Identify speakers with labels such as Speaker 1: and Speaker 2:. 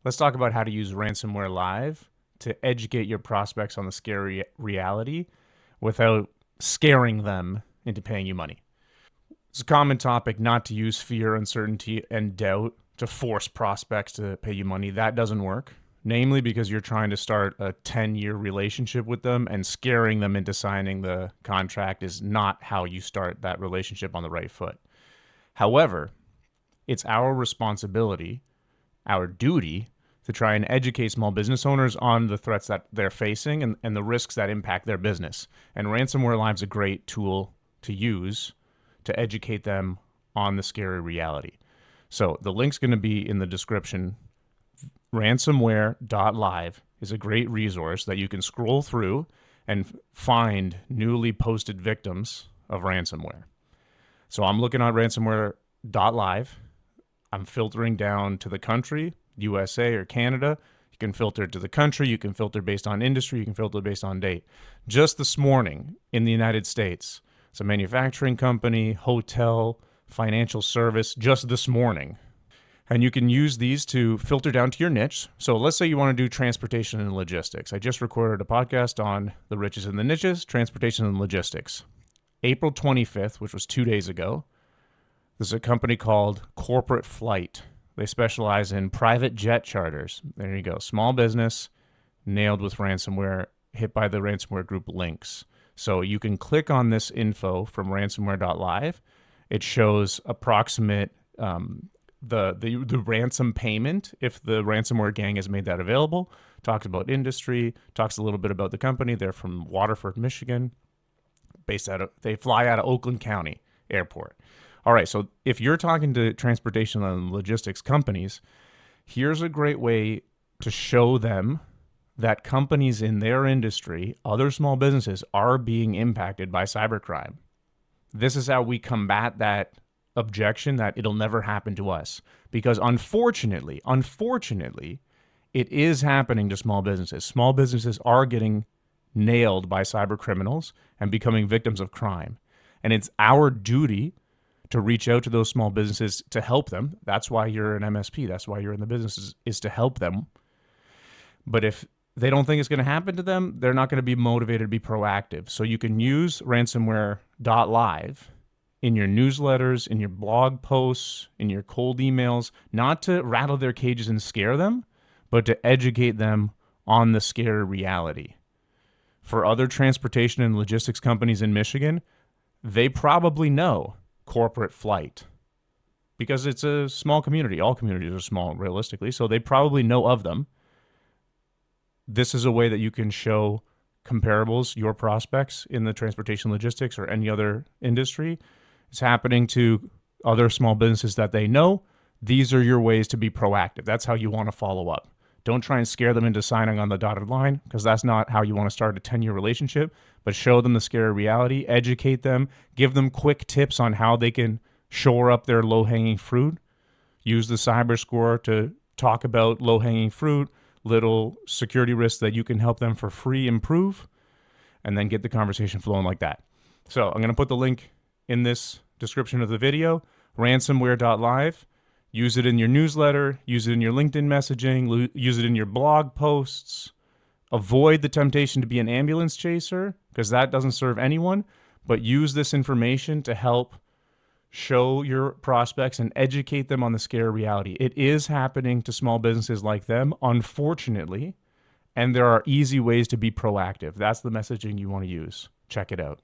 Speaker 1: Let's talk about how to use ransomware live to educate your prospects on the scary reality without scaring them into paying you money. It's a common topic not to use fear, uncertainty, and doubt to force prospects to pay you money. That doesn't work, namely because you're trying to start a 10-year relationship with them, and scaring them into signing the contract is not how you start that relationship on the right foot. However, it's our responsibility, our duty, to try and educate small business owners on the threats that they're facing and the risks that impact their business. And Ransomware Live is a great tool to use to educate them on the scary reality. So the link's going to be in the description. Ransomware.live is a great resource that you can scroll through and find newly posted victims of ransomware. So I'm looking at ransomware.live. I'm filtering down to the country, USA or Canada. You can filter to the country. You can filter based on industry. You can filter based on date. Just this morning in the United States, it's a manufacturing company, hotel, financial service, just this morning. And you can use these to filter down to your niche. So let's say you want to do transportation and logistics. I just recorded a podcast on the riches and the niches, transportation and logistics. April 25th, which was 2 days ago, there's a company called Corporate Flight. They specialize in private jet charters. There you go. Small business, nailed with ransomware, hit by the ransomware group links. So you can click on this info from ransomware.live. It shows approximate the ransom payment if the ransomware gang has made that available. Talks about industry, talks a little bit about the company. They're from Waterford, Michigan. They fly out of Oakland County Airport. All right, so if you're talking to transportation and logistics companies, here's a great way to show them that companies in their industry, other small businesses, are being impacted by cybercrime. This is how we combat that objection that it'll never happen to us. Because unfortunately, it is happening to small businesses. Small businesses are getting nailed by cyber criminals and becoming victims of crime. And it's our duty to reach out to those small businesses to help them. That's why you're an MSP. That's why you're in the business, is to help them. But if they don't think it's going to happen to them, they're not going to be motivated to be proactive. So you can use ransomware.live in your newsletters, in your blog posts, in your cold emails, not to rattle their cages and scare them, but to educate them on the scary reality. For other transportation and logistics companies in Michigan, they probably know Corporate Flight because it's a small community. All communities are small, realistically, so they probably know of them. This is a way that you can show comparables, your prospects in the transportation, logistics, or any other industry. It's happening to other small businesses that they know. These are your ways to be proactive. That's how you want to follow up. Don't try and scare them into signing on the dotted line, because that's not how you want to start a 10-year relationship, but show them the scary reality, educate them, give them quick tips on how they can shore up their low-hanging fruit. Use the cyber score to talk about low-hanging fruit, little security risks that you can help them for free improve, and then get the conversation flowing like that. So I'm going to put the link in this description of the video, ransomware.live. Use it in your newsletter, use it in your LinkedIn messaging, use it in your blog posts. Avoid the temptation to be an ambulance chaser, because that doesn't serve anyone, but use this information to help show your prospects and educate them on the scary reality. It is happening to small businesses like them, unfortunately, and there are easy ways to be proactive. That's the messaging you want to use. Check it out.